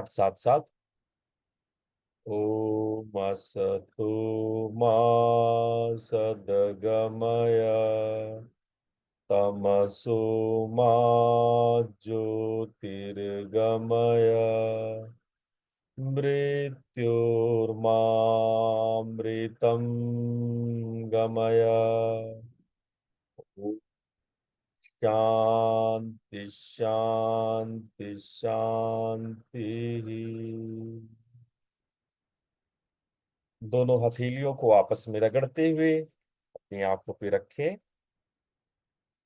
साथ साथ। ओम असतो मा सद्गमय तमसो मा ज्योतिर्गमय मृत्योर्मामृतं गमय। शांति शांति शांति। दोनों हथेलियों को आपस में रगड़ते हुए अपनी आंखों पे रखें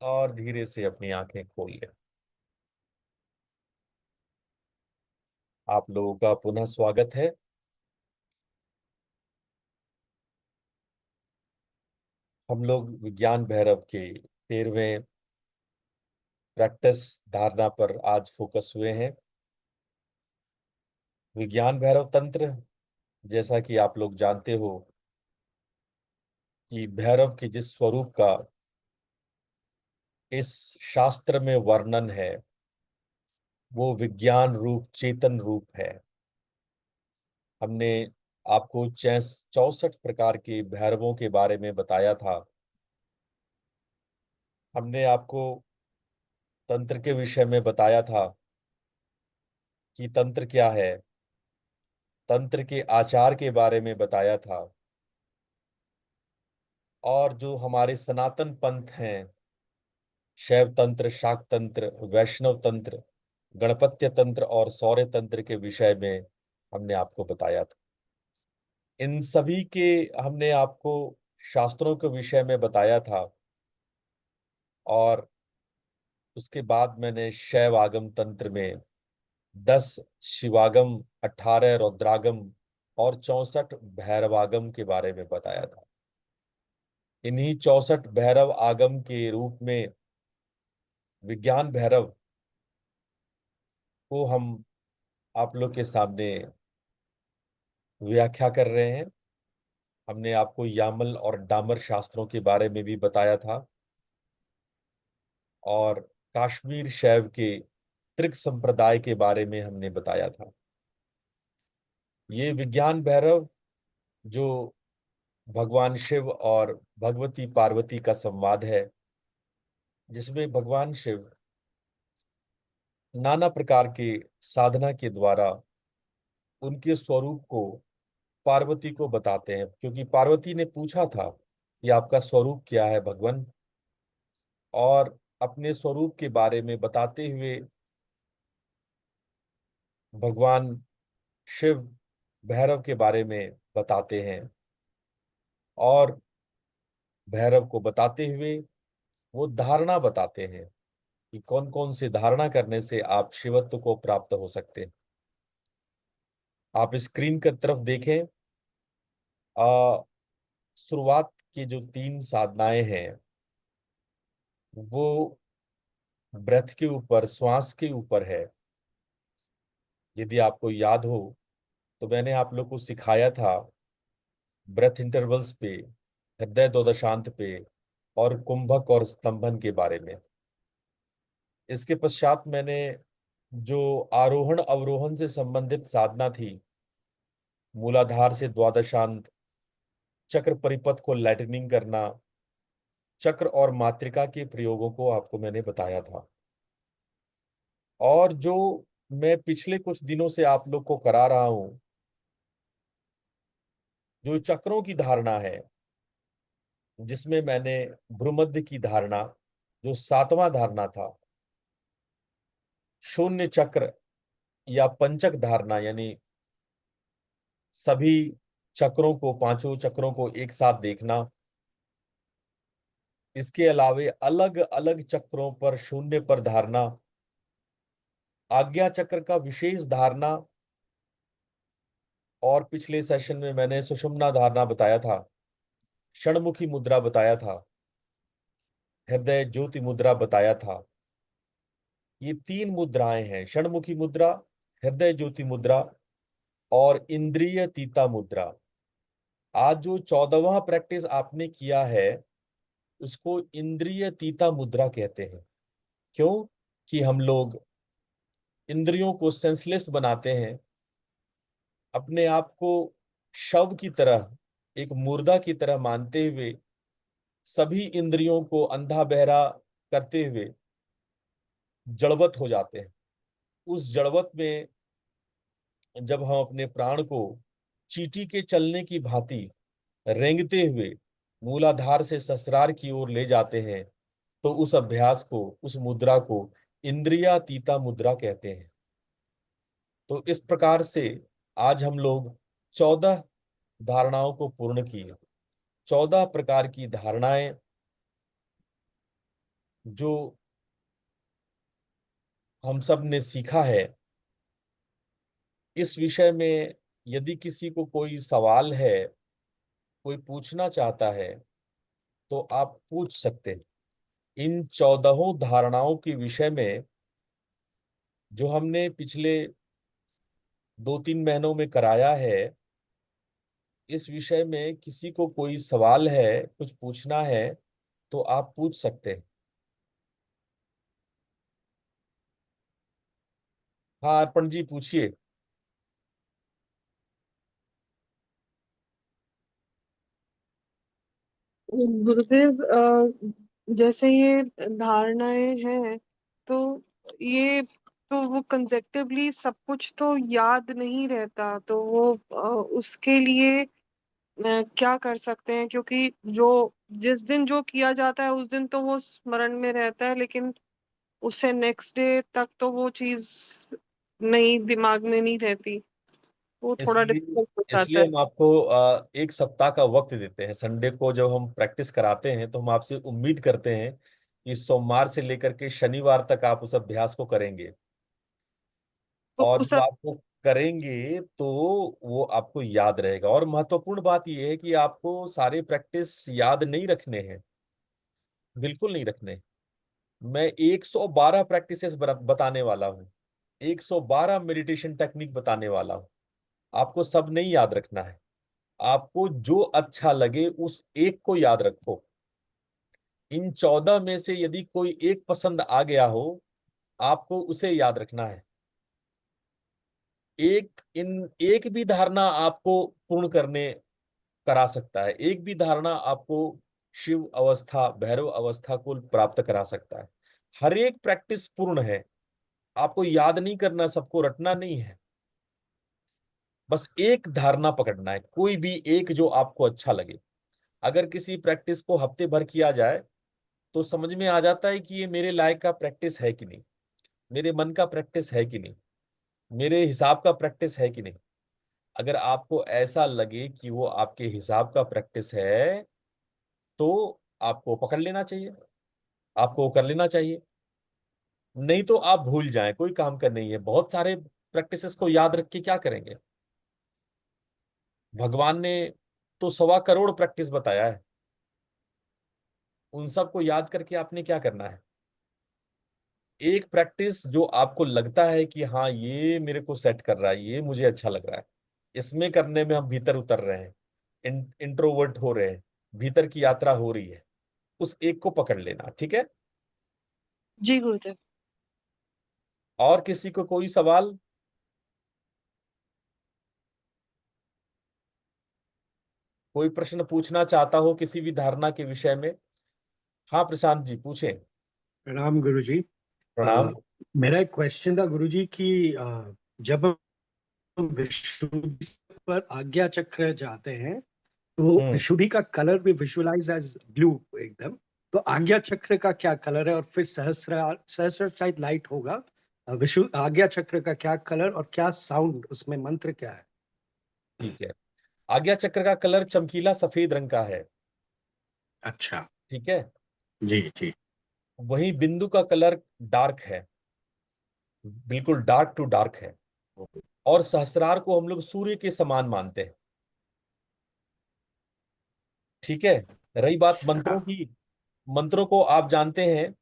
और धीरे से अपनी आंखें खोल लें। आप लोगों का पुनः स्वागत है। हम लोग विज्ञान भैरव के 13वें प्रैक्टिस धारणा पर आज फोकस हुए हैं। विज्ञान भैरव तंत्र, जैसा कि आप लोग जानते हो कि भैरव के जिस स्वरूप का इस शास्त्र में वर्णन है वो विज्ञान रूप चेतन रूप है। हमने आपको 64 प्रकार के भैरवों के बारे में बताया था। हमने आपको तंत्र के विषय में बताया था कि तंत्र क्या है, तंत्र के आचार के बारे में बताया था, और जो हमारे सनातन पंथ हैं, शैव तंत्र, शाक्त तंत्र, वैष्णव तंत्र, गणपत्य तंत्र और सौर्य तंत्र के विषय में हमने आपको बताया था। इन सभी के हमने आपको शास्त्रों के विषय में बताया था, और उसके बाद मैंने शैव आगम तंत्र में 10 शिवागम, 18 रुद्रागम और 64 भैरवागम के बारे में बताया था। इन्हीं 64 भैरव आगम के रूप में विज्ञान भैरव को हम आप लोग के सामने व्याख्या कर रहे हैं। हमने आपको यामल और डामर शास्त्रों के बारे में भी बताया था, और काश्मीर शैव के त्रिक संप्रदाय के बारे में हमने बताया था। ये विज्ञान भैरव जो भगवान शिव और भगवती पार्वती का संवाद है, जिसमें भगवान शिव नाना प्रकार के साधना के द्वारा उनके स्वरूप को पार्वती को बताते हैं, क्योंकि पार्वती ने पूछा था कि आपका स्वरूप क्या है भगवान, और अपने स्वरूप के बारे में बताते हुए भगवान शिव भैरव के बारे में बताते हैं, और भैरव को बताते हुए वो धारणा बताते हैं कि कौन कौन से धारणा करने से आप शिवत्व को प्राप्त हो सकते हैं। आप स्क्रीन की तरफ देखें। आ शुरुआत की जो 3 साधनाएं हैं वो ब्रेथ के ऊपर, श्वास के ऊपर है। यदि आपको याद हो तो मैंने आप लोग को सिखाया था ब्रेथ इंटरवल्स पे, हृदय दोदशांत पे और कुंभक और स्तंभन के बारे में। इसके पश्चात मैंने जो आरोहण अवरोहण से संबंधित साधना थी, मूलाधार से द्वादशांत, चक्र परिपथ को लाइटनिंग करना, चक्र और मातृका के प्रयोगों को आपको मैंने बताया था। और जो मैं पिछले कुछ दिनों से आप लोग को करा रहा हूं, जो चक्रों की धारणा है, जिसमें मैंने भ्रूमध्य की धारणा, जो 7वां धारणा था, शून्य चक्र या पंचक धारणा, यानी सभी चक्रों को, 5 चक्रों को एक साथ देखना, इसके अलावे अलग अलग चक्रों पर शून्य पर धारणा, आज्ञा चक्र का विशेष धारणा, और पिछले सेशन में मैंने सुषुम्ना धारणा बताया था, षणमुखी मुद्रा बताया था, हृदय ज्योति मुद्रा बताया था। ये 3 मुद्राएं हैं, षणमुखी मुद्रा, हृदय ज्योति मुद्रा और इंद्रिय तीता मुद्रा। आज जो 14वां प्रैक्टिस आपने किया है उसको इंद्रिय तीता मुद्रा कहते हैं। क्यों? कि हम लोग इंद्रियों को सेंसलेस बनाते हैं, अपने आप को शव की तरह, एक मुर्दा की तरह मानते हुए, सभी इंद्रियों को अंधा बहरा करते हुए जड़वत हो जाते हैं। उस जड़वत में जब हम अपने प्राण को चींटी के चलने की भांति रेंगते हुए मूलाधार से सहस्रार की ओर ले जाते हैं, तो उस अभ्यास को, उस मुद्रा को इंद्रियातीता मुद्रा कहते हैं। तो इस प्रकार से आज हम लोग 14 धारणाओं को पूर्ण किए। 14 प्रकार की धारणाएं जो हम सब ने सीखा है। इस विषय में यदि किसी को कोई सवाल है, कोई पूछना चाहता है, तो आप पूछ सकते हैं। इन 14 धारणाओं के विषय में जो हमने पिछले 2-3 महीनों में कराया है, इस विषय में किसी को कोई सवाल है, कुछ पूछना है, तो आप पूछ सकते हैं। हाँ अर्पण जी, पूछिए। गुरुदेव, जैसे ये धारणाएं हैं, तो ये तो वो कंसेप्टिवली सब कुछ तो याद नहीं रहता, तो वो उसके लिए क्या कर सकते हैं? क्योंकि जो जिस दिन जो किया जाता है उस दिन तो वो स्मरण में रहता है, लेकिन उससे नेक्स्ट डे तक तो वो चीज नहीं, दिमाग में नहीं रहती। वो थोड़ा इसलिए डिफिकल्ट हो जाता इसलिए है। हम आपको एक सप्ताह का वक्त देते हैं। संडे को जब हम प्रैक्टिस कराते हैं तो हम आपसे उम्मीद करते हैं कि सोमवार से लेकर के शनिवार तक आप उस अभ्यास को करेंगे। तो और उस जब आपको करेंगे तो वो आपको याद रहेगा। और महत्वपूर्ण बात यह है कि आपको सारे प्रैक्टिस याद नहीं रखने हैं, बिल्कुल नहीं रखने। मैं 112 प्रैक्टिसेस बताने वाला हूँ, 112 मेडिटेशन टेक्निक बताने वाला हूँ। आपको सब नहीं याद रखना है। आपको जो अच्छा लगे उस एक को याद रखो। इन 14 में से यदि कोई एक पसंद आ गया हो, आपको उसे याद रखना है। एक भी धारणा आपको पूर्ण करने करा सकता है, एक भी धारणा आपको शिव अवस्था, भैरव अवस्था को प्राप्त करा सकता है। हर एक प्रैक्टिस पूर्ण है। आपको याद नहीं करना, सबको रटना नहीं है। बस एक धारणा पकड़ना है, कोई भी एक जो आपको अच्छा लगे। अगर किसी प्रैक्टिस को हफ्ते भर किया जाए तो समझ में आ जाता है कि ये मेरे लायक का प्रैक्टिस है कि नहीं, मेरे मन का प्रैक्टिस है कि नहीं, मेरे हिसाब का प्रैक्टिस है कि नहीं। अगर आपको ऐसा लगे कि वो आपके हिसाब का प्रैक्टिस है, तो आपको पकड़ लेना चाहिए, आपको कर लेना चाहिए। नहीं तो आप भूल जाएं, कोई काम का नहीं है। बहुत सारे प्रैक्टिसेस को याद रख के क्या करेंगे? भगवान ने तो 1.25 करोड़ प्रैक्टिस बताया है। उन सबको याद करके आपने क्या करना है? एक प्रैक्टिस जो आपको लगता है कि हाँ ये मेरे को सेट कर रहा है, ये मुझे अच्छा लग रहा है, इसमें करने में हम भीतर उतर रहे हैं, इंट्रोवर्ट हो रहे हैं, भीतर की यात्रा हो रही है, उस एक को पकड़ लेना। ठीक है? जी गुरुदेव। और किसी को कोई सवाल, कोई प्रश्न पूछना चाहता हो किसी भी धारणा के विषय में? हाँ प्रशांत जी, पूछें। प्रणाम गुरुजी। अ, प्रणाम। मेरा एक क्वेश्चन था गुरुजी कि जब हम विशुद्धि पर आज्ञा चक्र जाते हैं तो हम्म। विशुद्धि का कलर भी विजुअलाइज एज ब्लू एकदम। तो आज्ञा चक्र का क्या कलर है? और फिर सहस्र सहस्र शायद लाइट होगा। विशु आज्ञा चक्र का क्या कलर और क्या साउंड, उसमें मंत्र क्या है? ठीक है। आज्ञा चक्र का कलर चमकीला सफेद रंग का है। अच्छा। ठीक है। जी जी। वही बिंदु का कलर डार्क है, बिल्कुल डार्क टू डार्क है। और सहस्रार को हम लोग सूर्य के समान मानते हैं। ठीक है। रही बात अच्छा। मंत्रों की, मंत्रों को आप जानते हैं।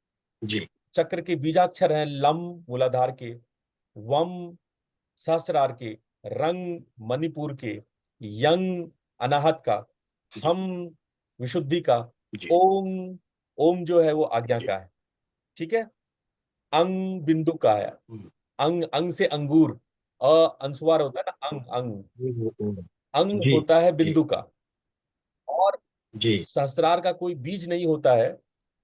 जी चक्र के बीजाक्षर हैं लम मूलाधार के, वम सहस्रार के, रंग मणिपुर के, यंग अनाहत का, जी हम विशुद्धि का, जी ओम, ओम जो है वो आज्ञा जी। का है। ठीक है। अंग बिंदु का है। अंग, अंग से अंगूर, अंशुवार होता है ना, अंग अंग, अंग जी होता है जी बिंदु का। और जी सहस्त्रार का कोई बीज नहीं होता है,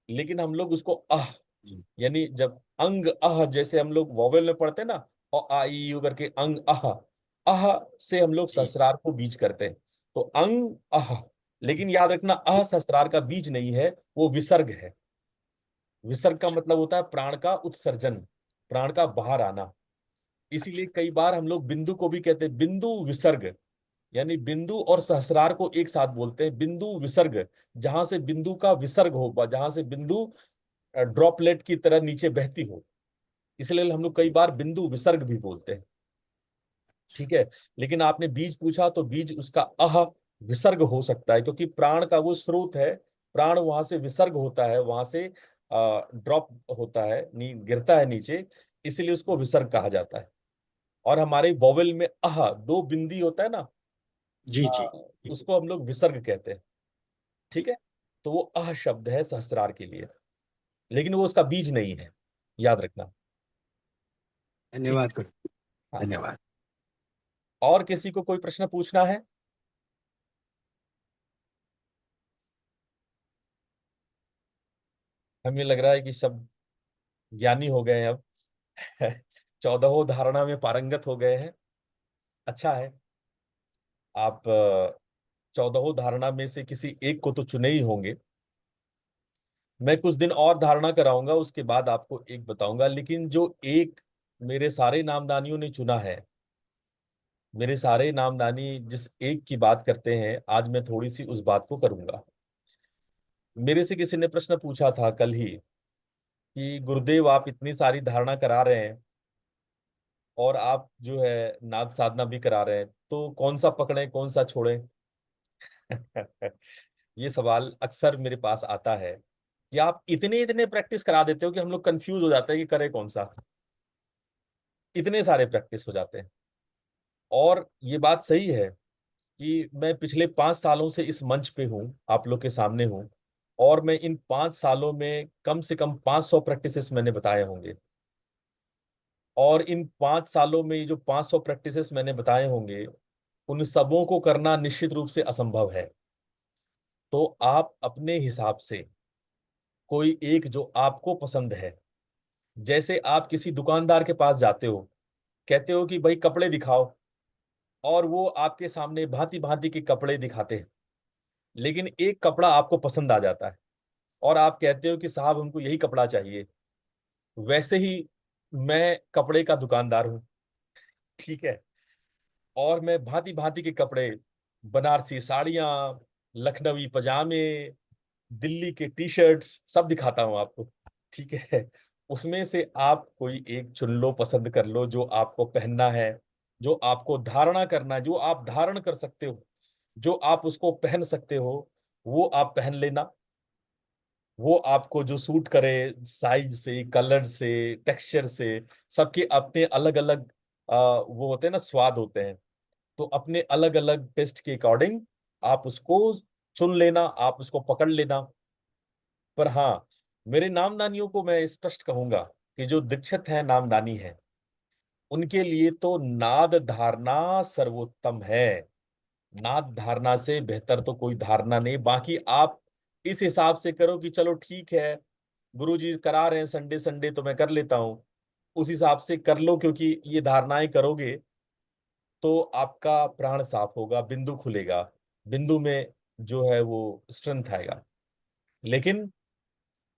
लेकिन हम लोग उसको जी यानी जब अंग जैसे हम लोग वोवेल में पढ़ते हैं ना, आ ई यू करके अंग अह से हम लोग जी सहस्रार को बीज करते हैं। तो अंग लेकिन याद रखना, सहस्रार का बीज नहीं है, वो विसर्ग है। विसर्ग का मतलब होता है प्राण का उत्सर्जन, प्राण का बाहर आना। इसीलिए अच्छा कई बार हम लोग बिंदु को भी कहते हैं बिंदु विसर्ग, यानी बिंदु और सहस्रार को एक साथ बोलते हैं बिंदु विसर्ग। जहां से बिंदु का विसर्ग हो, जहां से बिंदु ड्रॉपलेट की तरह नीचे बहती हो, इसलिए हम लोग कई बार बिंदु विसर्ग भी बोलते हैं। ठीक है। लेकिन आपने बीज पूछा, तो बीज उसका विसर्ग हो सकता है, क्योंकि प्राण का वो स्रोत है। प्राण वहां से विसर्ग होता है, वहां से ड्रॉप होता है, गिरता है नीचे, इसलिए उसको विसर्ग कहा जाता है। और हमारे वोवेल में दो बिंदी होता है ना, जी जी अ, उसको हम लोग विसर्ग कहते हैं। ठीक है। तो वो शब्द है सहस्त्रार के लिए, लेकिन वो उसका बीज नहीं है, याद रखना। ठीक है। धन्यवाद गुरु, हाँ। धन्यवाद। और किसी को कोई प्रश्न पूछना है? हमें लग रहा है कि सब ज्ञानी हो गए हैं अब। 14 धारणा में पारंगत हो गए हैं। अच्छा है। आप 14 धारणा में से किसी एक को तो चुने ही होंगे। मैं कुछ दिन और धारणा कराऊंगा, उसके बाद आपको एक बताऊंगा, लेकिन जो एक मेरे सारे नामदानियों ने चुना है, मेरे सारे नामदानी जिस एक की बात करते हैं, आज मैं थोड़ी सी उस बात को करूंगा। मेरे से किसी ने प्रश्न पूछा था कल ही कि गुरुदेव, आप इतनी सारी धारणा करा रहे हैं और आप जो है नाद साधना भी करा रहे हैं, तो कौन सा पकड़ें कौन सा छोड़ें? ये सवाल अक्सर मेरे पास आता है कि आप इतने इतने प्रैक्टिस करा देते हो कि हम लोग कंफ्यूज हो जाते हैं कि करें कौन सा। इतने सारे प्रैक्टिस हो जाते हैं। और ये बात सही है कि मैं पिछले 5 सालों से इस मंच पे हूँ, आप लोग के सामने हूँ, और मैं इन 5 सालों में कम से कम 500 प्रैक्टिसेस मैंने बताए होंगे। और इन 5 सालों में ये जो 500 प्रैक्टिसेस मैंने बताए होंगे, उन सबों को करना निश्चित रूप से असंभव है। तो आप अपने हिसाब से कोई एक जो आपको पसंद है, जैसे आप किसी दुकानदार के पास जाते हो, कहते हो कि भाई कपड़े दिखाओ, और वो आपके सामने भांति भांति के कपड़े दिखाते हैं, लेकिन एक कपड़ा आपको पसंद आ जाता है और आप कहते हो कि साहब हमको यही कपड़ा चाहिए। वैसे ही मैं कपड़े का दुकानदार हूँ। ठीक है। और मैं भांति भांति के कपड़े, बनारसी साड़ियां, लखनवी पजामे, दिल्ली के टी शर्ट्स सब दिखाता हूं आपको। ठीक है। उसमें से आप कोई एक चुन लो, पसंद कर लो, जो आपको पहनना है, जो आपको धारणा करना है, जो आप धारण कर सकते हो, जो आप उसको पहन सकते हो, वो आप पहन लेना। वो आपको जो सूट करे, साइज से, कलर से, टेक्सचर से, सबके अपने अलग अलग वो होते हैं ना, स्वाद होते हैं। तो अपने अलग अलग टेस्ट के अकॉर्डिंग आप उसको चुन लेना, आप उसको पकड़ लेना। पर हाँ, मेरे नामदानियों को मैं स्पष्ट कहूंगा कि जो दीक्षित है, नामदानी है, उनके लिए तो नाद धारणा सर्वोत्तम है। नाद धारणा से बेहतर तो कोई धारणा नहीं। बाकी आप इस हिसाब से करो कि चलो ठीक है, गुरुजी करा रहे हैं संडे संडे तो मैं कर लेता हूं, उस हिसाब से कर लो, क्योंकि ये धारणाएं करोगे तो आपका प्राण साफ होगा, बिंदु खुलेगा, बिंदु में जो है वो स्ट्रेंथ आएगा। लेकिन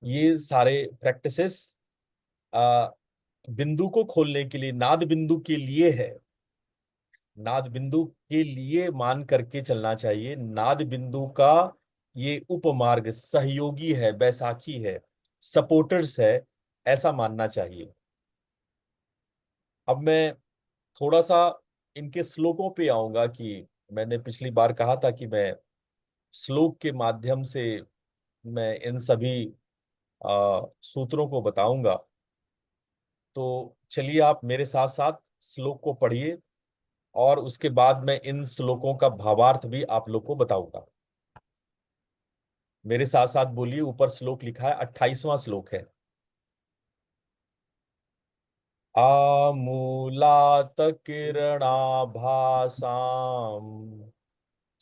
ये सारे प्रैक्टिसेस आ बिंदु को खोलने के लिए, नाद बिंदु के लिए है। नाद बिंदु के लिए मान करके चलना चाहिए। नाद बिंदु का ये उपमार्ग सहयोगी है, बैसाखी है, सपोर्टर्स है, ऐसा मानना चाहिए। अब मैं थोड़ा सा इनके श्लोकों पे आऊंगा कि मैंने पिछली बार कहा था कि मैं श्लोक के माध्यम से मैं इन सभी सूत्रों को बताऊंगा। तो चलिए आप मेरे साथ साथ श्लोक को पढ़िए, और उसके बाद मैं इन श्लोकों का भावार्थ भी आप लोग को बताऊंगा। मेरे साथ साथ बोलिए। ऊपर श्लोक लिखा है, 28वां श्लोक है। आमूलात किरणाभासाम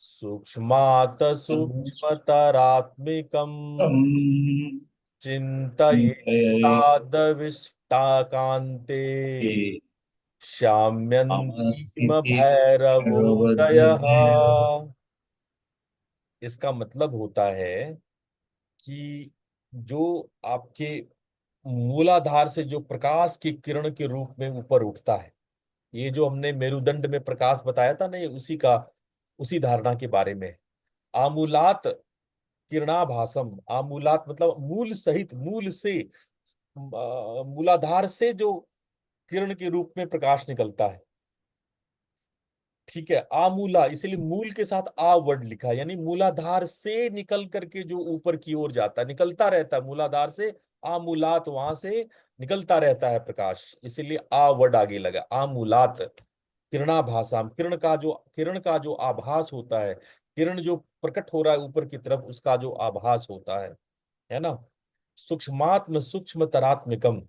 सूक्ष्मात सूक्ष्मतरात्मिकम् चिन्तयेतादविष्टाकान्ते शाम्यन्तीम भैरवोदयः। इसका मतलब होता है कि जो आपके मूलाधार से जो प्रकाश की किरण के रूप में ऊपर उठता है, ये जो हमने मेरुदंड में प्रकाश बताया था ना, ये उसी धारणा के बारे में है। आमूलात किरणाभासम, आमूलात मतलब मूल सहित, मूल से मूलाधार से जो किरण के रूप में प्रकाश निकलता है। ठीक है, आमूला, इसीलिए मूल के साथ आ वर्ड लिखा है, यानी मूलाधार से निकल करके जो ऊपर की ओर जाता है, निकलता रहता है मूलाधार से, आमूलात वहां से निकलता रहता है प्रकाश, इसीलिए आ वर्ड आगे लगा, आमूलात किरणाभासाम, किरण का जो आभास होता है, किरण जो प्रकट हो रहा है ऊपर की तरफ, उसका जो आभास होता है ना। सूक्ष्मात्म सूक्ष्म तरात्मिकम,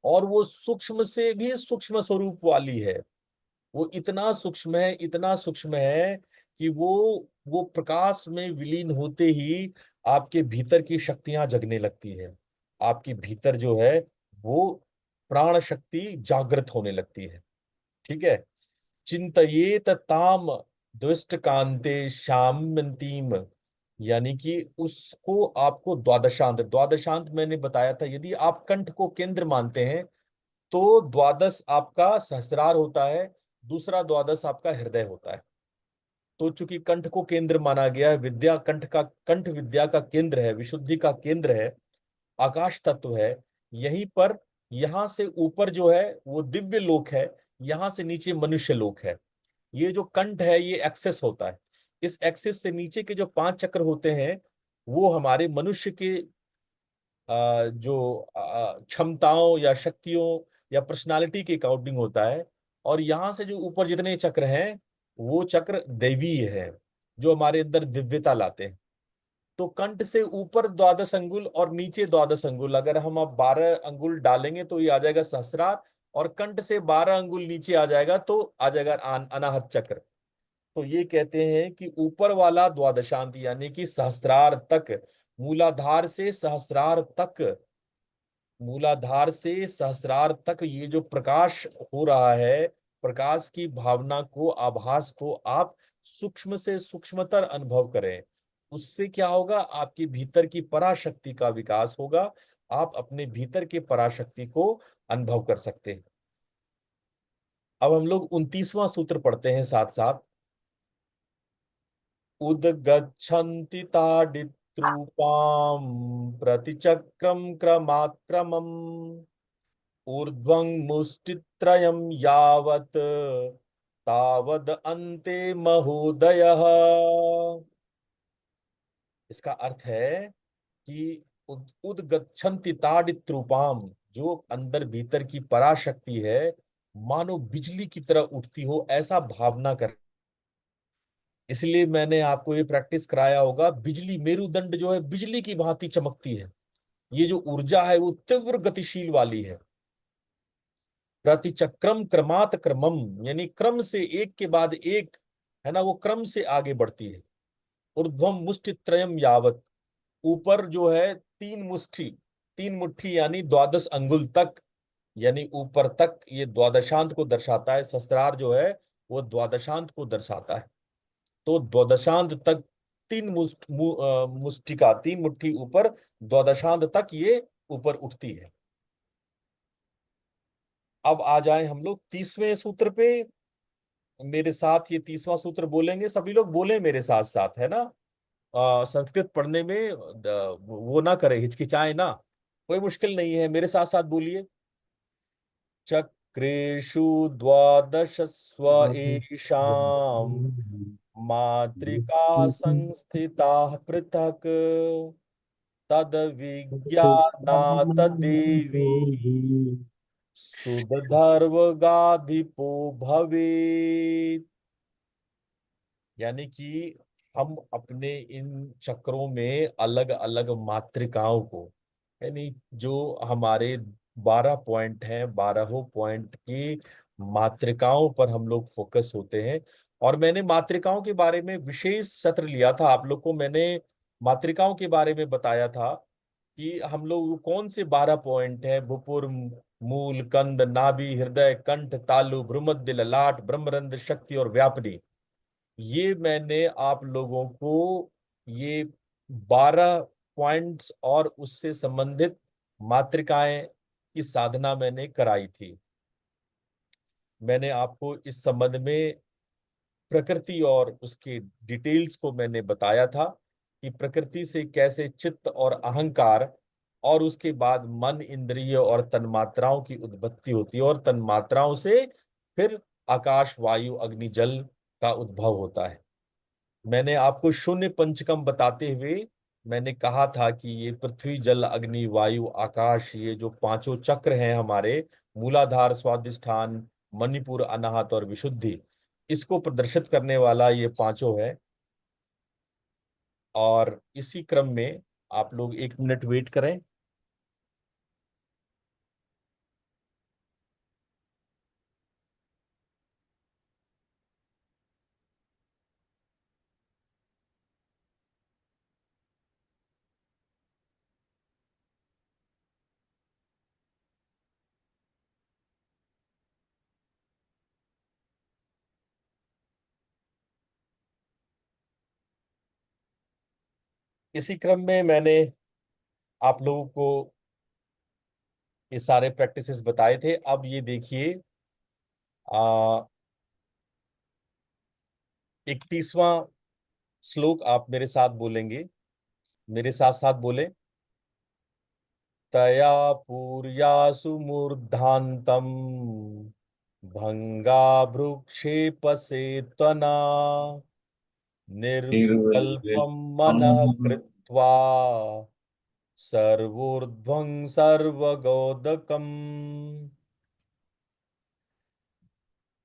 और वो सूक्ष्म से भी सूक्ष्म स्वरूप वाली है। वो इतना सूक्ष्म है, इतना सूक्ष्म है कि वो प्रकाश में विलीन होते ही आपके भीतर की शक्तियां जगने लगती है। आपके भीतर जो है वो प्राण शक्ति जागृत होने लगती है। ठीक है, चिंतयेत ताम दुष्ट कांते शाम्यंतीम, यानी कि उसको आपको द्वादशांत, द्वादशांत मैंने बताया था, यदि आप कंठ को केंद्र मानते हैं तो द्वादश आपका सहस्रार होता है, दूसरा द्वादश आपका हृदय होता है। तो चूंकि कंठ को केंद्र माना गया है, विद्या कंठ विद्या का केंद्र है, विशुद्धि का केंद्र है, आकाश तत्व है। यहीं पर, यहां से ऊपर जो है वो दिव्य लोक है, यहां से नीचे मनुष्य लोक है। ये जो कंठ है ये एक्सेस होता है, इस एक्सेस से नीचे के जो 5 चक्र होते हैं वो हमारे मनुष्य के जो क्षमताओं या शक्तियों या पर्सनालिटी के अकॉर्डिंग होता है। और यहाँ से जो ऊपर जितने चक्र हैं वो चक्र दैवीय है, जो हमारे अंदर दिव्यता लाते हैं। तो कंठ से ऊपर 12 अंगुल और नीचे 12 अंगुल, अगर हम अब 12 अंगुल डालेंगे तो ये आ जाएगा सहस्रार, और कंठ से 12 अंगुल नीचे आ जाएगा तो आ जाएगा अनाहत चक्र। तो ये कहते हैं कि ऊपर वाला द्वादशांत यानी कि सहस्रार तक, मूलाधार से सहस्रार तक, मूलाधार से सहस्रार तक ये जो प्रकाश हो रहा है, प्रकाश की भावना को, आभास को आप सूक्ष्म से सूक्ष्मतर अनुभव करें। उससे क्या होगा, आपके भीतर की पराशक्ति का विकास होगा, आप अपने भीतर के पराशक्ति को अनुभव कर सकते हैं। अब हम लोग 29वां सूत्र पढ़ते हैं साथ साथ। उदगच्छन्ति ताडित्रूपां प्रतिचक्रम क्रमाक्रमम् ऊर्ध्वं मुष्टित्रयं यावत् तावद अन्ते महोदयः। इसका अर्थ है कि उदगच्छन्ति ताडित्रूपाम, जो अंदर भीतर की पराशक्ति है, मानो बिजली की तरह उठती हो, ऐसा भावना कर। इसलिए मैंने आपको ये प्रैक्टिस कराया होगा, बिजली, मेरुदंड जो है बिजली की भांति चमकती है। ये जो ऊर्जा है वो तीव्र गतिशील वाली है। प्रतिचक्रम क्रमात क्रमम, यानी क्रम से एक के बाद एक, है ना, वो क्रम से आगे बढ़ती है। ऊर्ध्वम मुष्टि त्रयम यावत, ऊपर जो है 3 मुष्टि, 3 मुट्ठी यानी 12 अंगुल तक, यानी ऊपर तक, ये द्वादशांत को दर्शाता है। सहस्रार जो है वो द्वादशांत को दर्शाता है। तो द्वादशांत तक 3 मुष्टिका, 3 मुट्ठी ऊपर, द्वादशांत तक ये ऊपर उठती है। अब आ जाए हम लोग 30वें सूत्र पे। मेरे साथ ये 30वां सूत्र बोलेंगे, सभी लोग बोले मेरे साथ साथ, है ना। संस्कृत पढ़ने में वो ना करे, हिचकिचाए ना, कोई मुश्किल नहीं है, मेरे साथ साथ बोलिए। चक्रेषु द्वादशस्व एषाम् मातृका संस्थिता पृथक् तद विज्ञानात देवी सुदधर्वगाधिपो भवेत्। यानी कि हम अपने इन चक्रों में अलग अलग मातृकाओं को, यानी जो हमारे 12 पॉइंट हैं, 12 पॉइंट की मातृकाओं पर हम लोग फोकस होते हैं। और मैंने मातृकाओं के बारे में विशेष सत्र लिया था, आप लोग को मैंने मातृकाओं के बारे में बताया था कि हम लोग कौन से 12 पॉइंट हैं। भूपुर, मूल, कंद, नाभि, हृदय, कंठ, तालु, भ्रूमध्य, ललाट, ब्रह्मरंध्र, शक्ति और व्यापनी। ये मैंने आप लोगों को ये 12 पॉइंट्स और उससे संबंधित मातृकाएं की साधना मैंने कराई थी। मैंने आपको इस संबंध में प्रकृति और उसके डिटेल्स को मैंने बताया था कि प्रकृति से कैसे चित्त और अहंकार और उसके बाद मन, इंद्रिय और तन्मात्राओं की उत्पत्ति होती है, और तन्मात्राओं से फिर आकाश, वायु, अग्नि, जल का उद्भव होता है। मैंने आपको शून्य पंचकम बताते हुए मैंने कहा था कि ये पृथ्वी, जल, अग्नि, वायु, आकाश, ये जो पांचों चक्र हैं हमारे, मूलाधार, स्वादिष्ठान, मणिपुर, अनाहत और विशुद्धि, इसको प्रदर्शित करने वाला ये पांचों है। और इसी क्रम में आप लोग 1 मिनट वेट करें। इसी क्रम में मैंने आप लोगों को ये सारे प्रैक्टिसेस बताए थे। अब ये देखिए, आ 31वां श्लोक आप मेरे साथ बोलेंगे, मेरे साथ साथ बोले। तया पूर्यासु मूर्धान्तम् भंगाभ्रुक्षेपसे त्वना निर्विकल्पं मनः कृत्वा सर्वोर्ध्वं सर्वगोदकम्।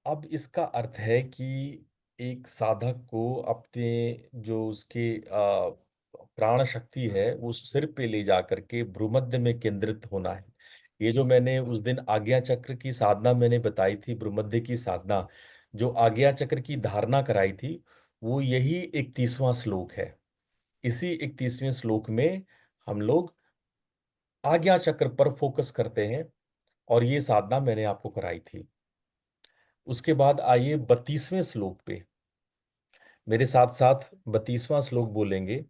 अब इसका अर्थ है कि एक साधक को अपने जो उसके प्राण शक्ति है वो सिर पे ले जा करके भ्रूमध्य में केंद्रित होना है। ये जो मैंने उस दिन आज्ञा चक्र की साधना मैंने बताई थी, भ्रूमध्य की साधना, जो आज्ञा चक्र की धारणा कराई थी, वो यही 31वां श्लोक है। इसी 31वें श्लोक में हम लोग आज्ञा चक्र पर फोकस करते हैं, और ये साधना मैंने आपको कराई थी। उसके बाद आइए 32वें श्लोक पे मेरे साथ साथ 32वां श्लोक बोलेंगे।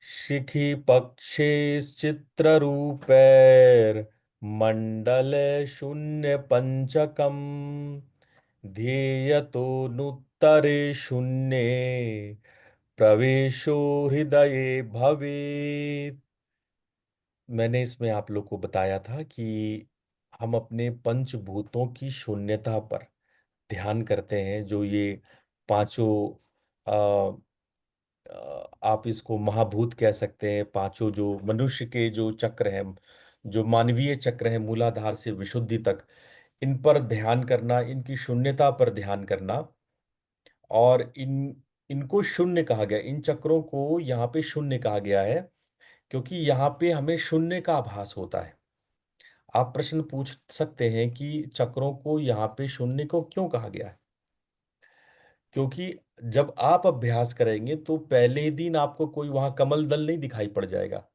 शिखी पक्षे चित्ररूपैर मंडल शून्य पंचकम ध्येयतो नुत्तरे शून्ये प्रवेशो हृदये भवेत्। मैंने इसमें आप लोग को बताया था कि हम अपने पंचभूतों की शून्यता पर ध्यान करते हैं। जो ये पांचों आप इसको महाभूत कह सकते हैं, पांचों जो मनुष्य के जो चक्र हैं, जो मानवीय चक्र हैं, मूलाधार से विशुद्धि तक, इन पर ध्यान करना, इनकी शून्यता पर ध्यान करना। और इनको शून्य कहा गया, इन चक्रों को यहाँ पे शून्य कहा गया है क्योंकि यहाँ पे हमें शून्य का आभास होता है। आप प्रश्न पूछ सकते हैं कि चक्रों को यहाँ पे शून्य को क्यों कहा गया है। क्योंकि जब आप अभ्यास करेंगे तो पहले दिन आपको कोई वहां कमल दल नहीं दिखाई पड़ जाएगा,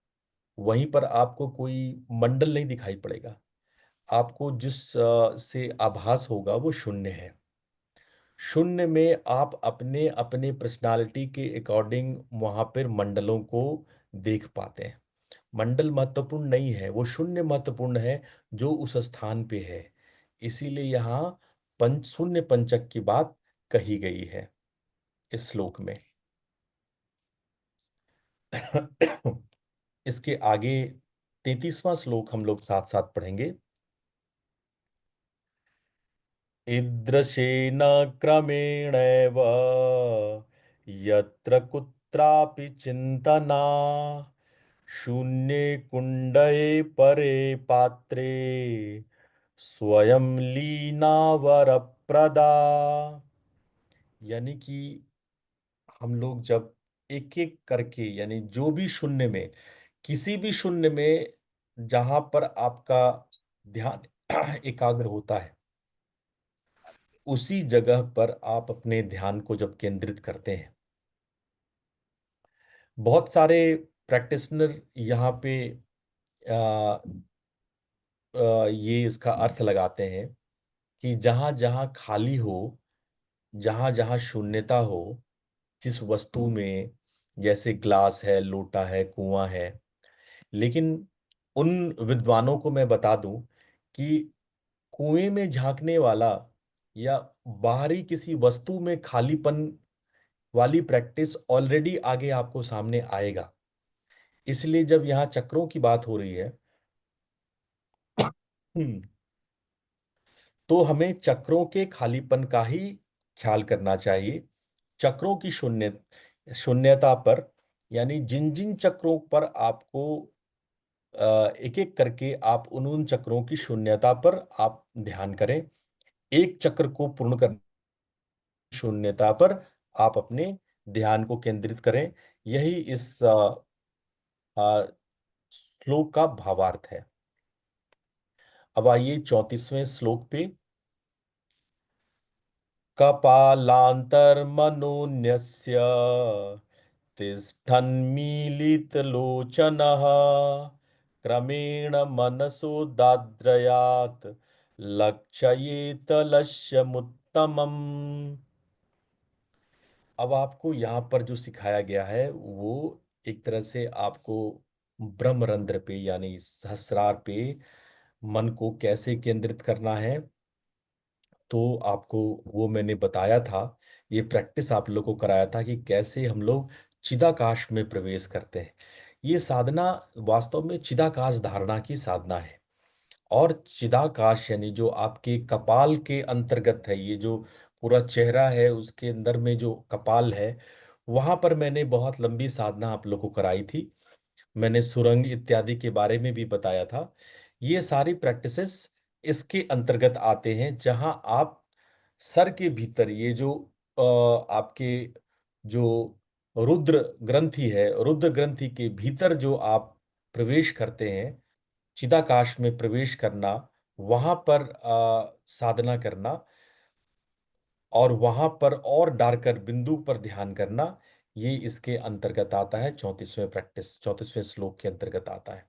वहीं पर आपको कोई मंडल नहीं दिखाई पड़ेगा। आपको जिस से आभास होगा वो शून्य है। शून्य में आप अपने अपने पर्सनालिटी के अकॉर्डिंग वहां पर मंडलों को देख पाते हैं। मंडल महत्वपूर्ण नहीं है, वो शून्य महत्वपूर्ण है जो उस स्थान पे है। इसीलिए यहाँ पंच शून्य पंचक की बात कही गई है इस श्लोक में। इसके आगे 33वां श्लोक हम लोग साथ साथ पढ़ेंगे। ईदृशेन क्रमेणैव यत्र कुत्रापि चिन्तना शून्ये कुण्डे परे पात्रे स्वयं लीना वरप्रदा। यानी कि हम लोग जब एक एक करके, यानी जो भी शून्य में, किसी भी शून्य में जहां पर आपका ध्यान एकाग्र होता है, उसी जगह पर आप अपने ध्यान को जब केंद्रित करते हैं, बहुत सारे प्रैक्टिशनर यहाँ पे आ, ये इसका अर्थ लगाते हैं कि जहां जहां खाली हो, जहां जहां शून्यता हो, जिस वस्तु में, जैसे ग्लास है, लोटा है, कुआं है, लेकिन उन विद्वानों को मैं बता दूं कि कुएं में झांकने वाला या बाहरी किसी वस्तु में खालीपन वाली प्रैक्टिस ऑलरेडी आगे आपको सामने आएगा। इसलिए जब यहाँ चक्रों की बात हो रही है, तो हमें चक्रों के खालीपन का ही ख्याल करना चाहिए। चक्रों की शून्यता पर, यानी जिन जिन चक्रों पर आपको एक एक करके आप उन उन चक्रों की शून्यता पर आप ध्यान करें। एक चक्र को पूर्ण कर शून्यता पर आप अपने ध्यान को केंद्रित करें। यही इस श्लोक का भावार्थ है। अब आइए 34वें श्लोक पे। कपालान्तर्मनोन्यस्य तिष्ठन्मीलितलोचनः क्रमेण मनसोदाद्रयात् लक्ष्येत लक्ष्यमुत्तमम्। अब आपको यहाँ पर जो सिखाया गया है वो एक तरह से आपको ब्रह्मरंध्र पे, यानी सहस्रार पे मन को कैसे केंद्रित करना है, तो आपको वो मैंने बताया था। ये प्रैक्टिस आप लोगों को कराया था कि कैसे हम लोग चिदाकाश में प्रवेश करते हैं। ये साधना वास्तव में चिदाकाश धारणा की साधना है। और चिदाकाश यानी जो आपके कपाल के अंतर्गत है, ये जो पूरा चेहरा है उसके अंदर में जो कपाल है, वहां पर मैंने बहुत लंबी साधना आप लोगों को कराई थी। मैंने सुरंग इत्यादि के बारे में भी बताया था। ये सारी प्रैक्टिसेस इसके अंतर्गत आते हैं, जहां आप सर के भीतर ये जो आपके जो रुद्र ग्रंथि है, रुद्र ग्रंथि के भीतर जो आप प्रवेश करते हैं, चिदाकाश में प्रवेश करना, वहां पर साधना करना, और वहां पर और डार्कर बिंदु पर ध्यान करना, ये इसके अंतर्गत आता है। 34वें श्लोक के अंतर्गत आता है।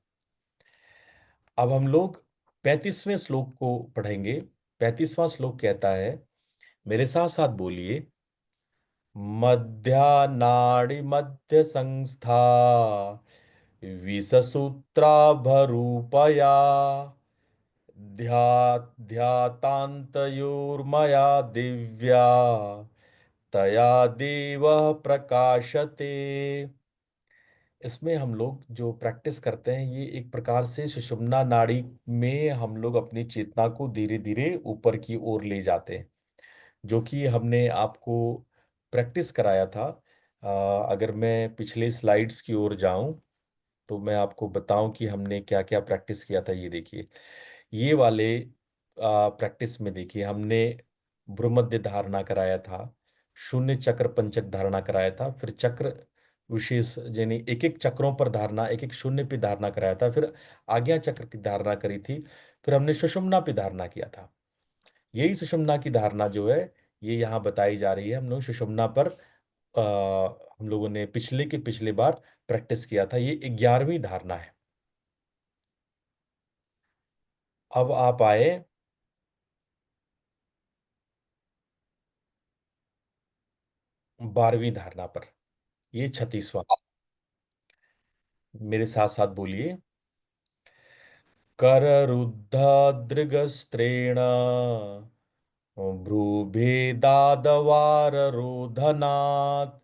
अब हम लोग 35वें श्लोक को पढ़ेंगे। 35वां श्लोक कहता है, मेरे साथ साथ बोलिए। मध्या मध्य संस्था विससूत्राभरूपया ध्यातान्तयोर्मया दिव्या तया देव प्रकाशते। इसमें हम लोग जो प्रैक्टिस करते हैं, ये एक प्रकार से सुषुम्ना नाड़ी में हम लोग अपनी चेतना को धीरे धीरे ऊपर की ओर ले जाते हैं, जो कि हमने आपको प्रैक्टिस कराया था। अगर मैं पिछले स्लाइड्स की ओर जाऊं तो मैं आपको बताऊं कि हमने क्या क्या प्रैक्टिस किया था। ये देखिए, ये वाले प्रैक्टिस में देखिए, हमने भ्रूमध्य धारणा कराया था, शून्य चक्र पंचक धारणा कराया था, फिर चक्र विशेष यानी एक एक चक्रों पर धारणा, एक एक शून्य पे धारणा कराया था, फिर आज्ञा चक्र की धारणा करी थी, फिर हमने सुषुम्ना पे धारणा किया था। यही सुषुम्ना की धारणा जो है, ये यहाँ बताई जा रही है। हम लोग सुषुम्ना पर हम लोगों ने पिछले के पिछले बार प्रैक्टिस किया था। ये 11वीं धारणा है। अब आप आए 12वीं धारणा पर। ये 36वां। मेरे साथ साथ बोलिए। कररुद्ध दृगस्त्रेण भ्रूभेदादवाररोधनात्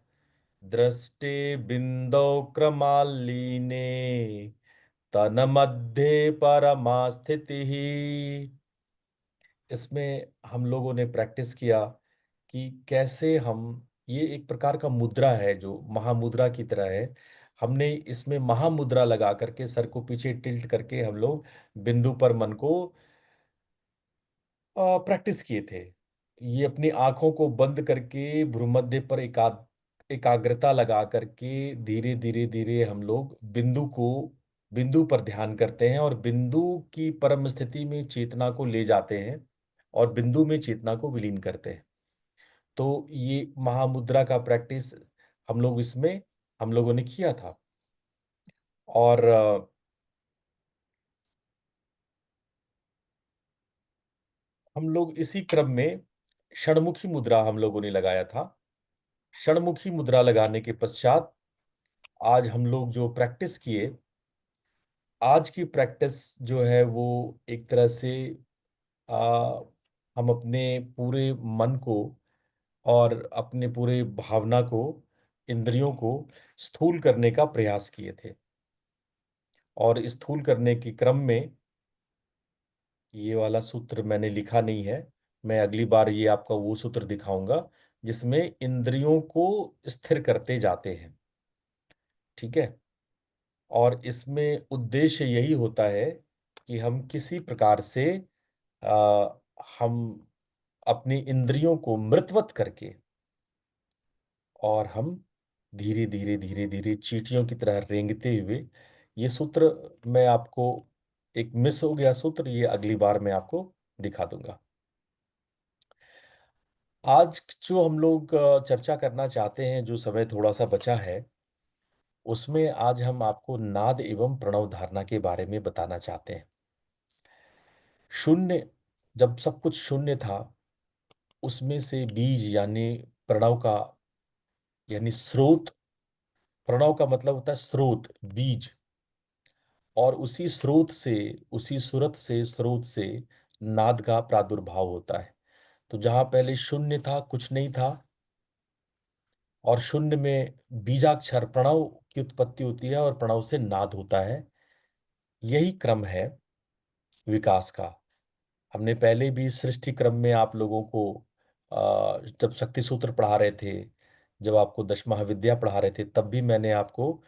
दृष्टे बिंदौ क्रमालीने तन्मध्ये परमा स्थितिः। इसमें हम लोगों ने प्रैक्टिस किया कि कैसे हम, ये एक प्रकार का मुद्रा है जो महामुद्रा की तरह है। हमने इसमें महामुद्रा लगा करके सर को पीछे टिल्ट करके हम लोग बिंदु पर मन को प्रैक्टिस किए थे। ये अपनी आंखों को बंद करके भ्रूमध्य पर एकाग्रता लगा करके धीरे धीरे धीरे हम लोग बिंदु को बिंदु पर ध्यान करते हैं और बिंदु की परम स्थिति में चेतना को ले जाते हैं और बिंदु में चेतना को विलीन करते हैं। तो ये महामुद्रा का प्रैक्टिस हम लोगों ने किया था। और हम लोग इसी क्रम में षणमुखी मुद्रा हम लोगों ने लगाया था। षणमुखी मुद्रा लगाने के पश्चात आज हम लोग जो प्रैक्टिस किए, आज की प्रैक्टिस जो है वो एक तरह से आ, हम अपने पूरे मन को और अपने पूरे भावना को, इंद्रियों को स्थूल करने का प्रयास किए थे। और स्थूल करने के क्रम में ये वाला सूत्र मैंने लिखा नहीं है, मैं अगली बार ये आपका वो सूत्र दिखाऊंगा जिसमें इंद्रियों को स्थिर करते जाते हैं। ठीक है। और इसमें उद्देश्य यही होता है कि हम किसी प्रकार से आ, हम अपनी इंद्रियों को मृतवत करके और हम धीरे धीरे धीरे धीरे चींटियों की तरह रेंगते हुए, ये सूत्र मैं आपको, एक मिस हो गया सूत्र, ये अगली बार मैं आपको दिखा दूंगा। आज जो हम लोग चर्चा करना चाहते हैं, जो समय थोड़ा सा बचा है, उसमें आज हम आपको नाद एवं प्रणव धारणा के बारे में बताना चाहते हैं। शून्य, जब सब कुछ शून्य था, उसमें से बीज यानी प्रणव का, यानी स्रोत, प्रणव का मतलब होता है स्रोत, बीज, और उसी स्रोत से, उसी सुरत से, स्रोत से नाद का प्रादुर्भाव होता है। तो जहां पहले शून्य था, कुछ नहीं था, और शून्य में बीजाक्षर प्रणव की उत्पत्ति होती है और प्रणव से नाद होता है। यही क्रम है विकास का। हमने पहले भी सृष्टि क्रम में आप लोगों को जब शक्ति सूत्र पढ़ा रहे थे, जब आपको दश महाविद्या पढ़ा रहे थे, तब भी मैंने आपको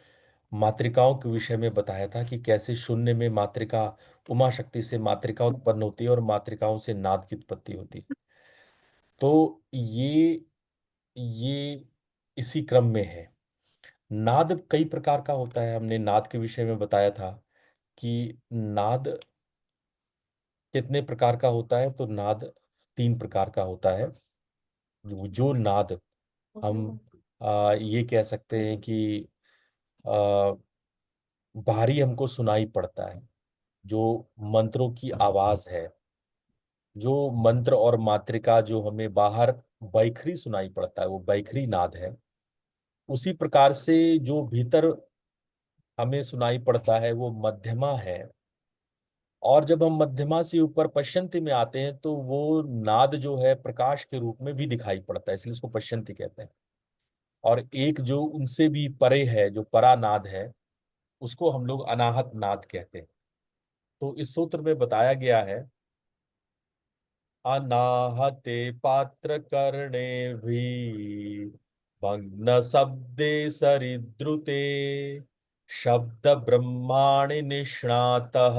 मातृकाओं के विषय में बताया था कि कैसे शून्य में मातृका, उमा शक्ति से मातृका उत्पन्न होती है और मातृकाओं से नाद की उत्पत्ति होती है। तो ये इसी क्रम में है। नाद कई प्रकार का होता है, हमने नाद के विषय में बताया था कि नाद कितने प्रकार का होता है। तो नाद 3 प्रकार का होता है। जो नाद हम ये कह सकते हैं कि आ, बाहरी हमको सुनाई पड़ता है, जो मंत्रों की आवाज है, जो मंत्र और मातृका जो हमें बाहर बैखरी सुनाई पड़ता है, वो बैखरी नाद है। उसी प्रकार से जो भीतर हमें सुनाई पड़ता है वो मध्यमा है। और जब हम मध्यमा से ऊपर पश्यंती में आते हैं तो वो नाद जो है प्रकाश के रूप में भी दिखाई पड़ता है, इसलिए उसको पश्यंती कहते हैं। और एक जो उनसे भी परे है, जो परा नाद है, उसको हम लोग अनाहत नाद कहते हैं। तो इस सूत्र में बताया गया है, अनाहते पात्र करणे भी भग्न शब्दे सरिद्रुते शब्द ब्रह्माणि निष्णातः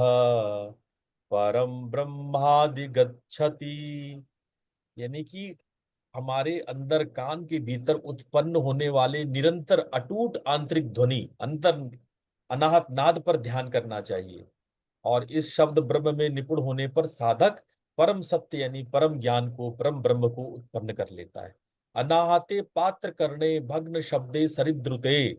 परम ब्रह्मादि गच्छति। यानी कि हमारे अंदर कान के भीतर उत्पन्न होने वाले निरंतर अटूट आंतरिक ध्वनि, अंतर अनाहत नाद पर ध्यान करना चाहिए। और इस शब्द ब्रह्म में निपुण होने पर साधक परम सत्य यानी परम ज्ञान को, परम ब्रह्म को उत्पन्न कर लेता है। अनाहते पात्र करने भग्न शब्दे सरिद्रुते,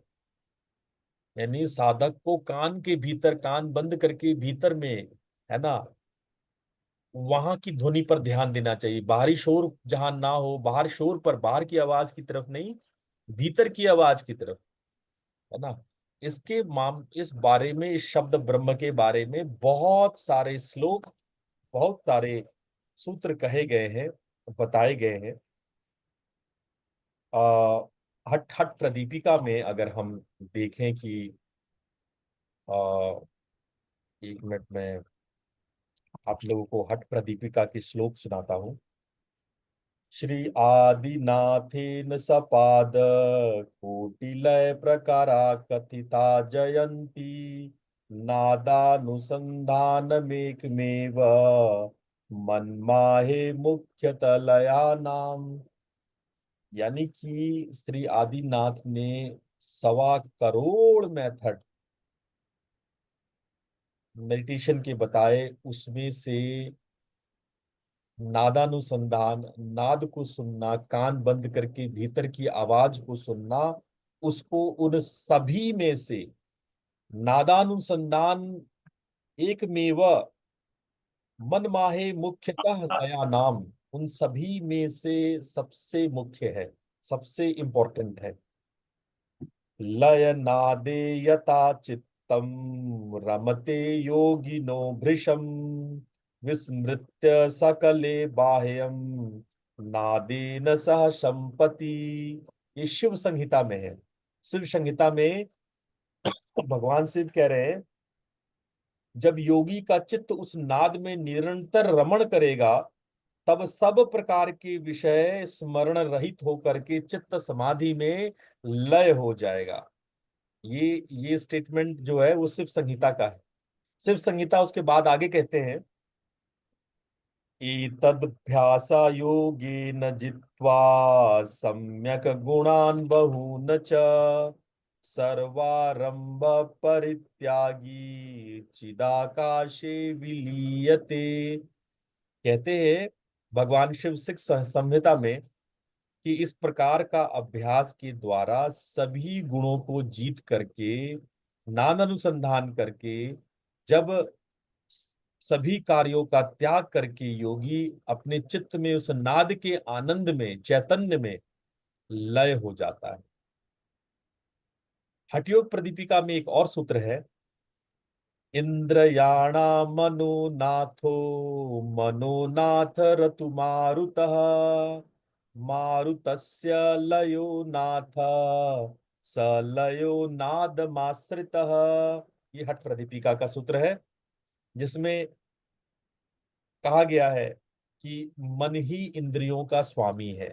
यानी साधक को कान के भीतर, कान बंद करके भीतर में, है ना, वहां की ध्वनि पर ध्यान देना चाहिए। बाहरी शोर जहां ना हो, बाहर शोर पर, बाहर की आवाज की तरफ नहीं, भीतर की आवाज की तरफ, है ना। इस बारे में, इस शब्द ब्रह्म के बारे में बहुत सारे श्लोक, बहुत सारे सूत्र कहे गए हैं, बताए गए हैं। आ, हट हट प्रदीपिका में अगर हम देखें कि आ, 1 मिनट में आप लोगों को हट प्रदीपिका की श्लोक सुनाता हूँ। श्री आदिनाथेन सपाद कोटिलय प्रकारा कथिता जयंती नादानुसंधानमेकमेव मन्माहे मुख्यतलया नाम। यानी कि श्री आदिनाथ ने 1.25 करोड़ मेथड मेडिटेशन के बताए उसमें से नादानुसंधान, नाद को सुनना, कान बंद करके भीतर की आवाज को सुनना, उसको उन सभी में से नादानुसंधान एक मेव मन माहे मुख्यतः नया नाम, उन सभी में से सबसे मुख्य है, सबसे इंपॉर्टेंट है। लय नादे यथा चित्तम रमते योगिनो भृशम विस्मृत्य सकले बाह्यम नादेन सह संपति। ये शिव संहिता में है। शिव संहिता में भगवान शिव कह रहे हैं, जब योगी का चित्त उस नाद में निरंतर रमण करेगा, तब सब प्रकार के विषय स्मरण रहित होकर के चित्त समाधि में लय हो जाएगा। ये स्टेटमेंट जो है वो शिव संहिता का है। शिव संहिता उसके बाद आगे कहते हैं, एतदभ्यास योगेन जित्वा सम्यक गुणान् बहून् च सर्वारंभ परित्यागी चिदाकाशे विलीयते। कहते हैं भगवान शिव सिख संहिता में कि इस प्रकार का अभ्यास के द्वारा सभी गुणों को जीत करके, नाद अनुसंधान करके, जब सभी कार्यों का त्याग करके योगी अपने चित्त में उस नाद के आनंद में, चैतन्य में लय हो जाता है। हठयोग प्रदीपिका में एक और सूत्र है, इंद्रयाणा मनोनाथो मनोनाथ रतु मारुतः मारुतस्य लयो नाथ स लयो नादमाश्रितः। ये हठ प्रदीपिका का सूत्र है, जिसमें कहा गया है कि मन ही इंद्रियों का स्वामी है,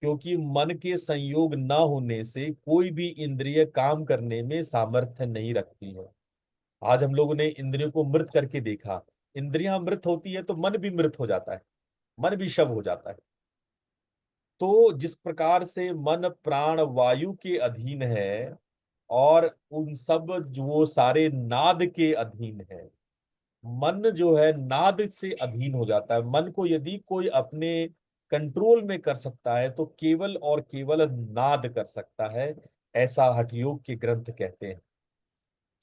क्योंकि मन के संयोग न होने से कोई भी इंद्रिय काम करने में सामर्थ्य नहीं रखती है। आज हम लोगों ने इंद्रियों को मृत करके देखा। इंद्रियां मृत होती है तो मन भी मृत हो जाता है, मन भी शव हो जाता है। तो जिस प्रकार से मन प्राण वायु के अधीन है और उन सब जो वो सारे नाद के अधीन है, मन जो है नाद से अधीन हो जाता है। मन को यदि कोई अपने कंट्रोल में कर सकता है तो केवल और केवल नाद कर सकता है, ऐसा हठयोग के ग्रंथ कहते हैं।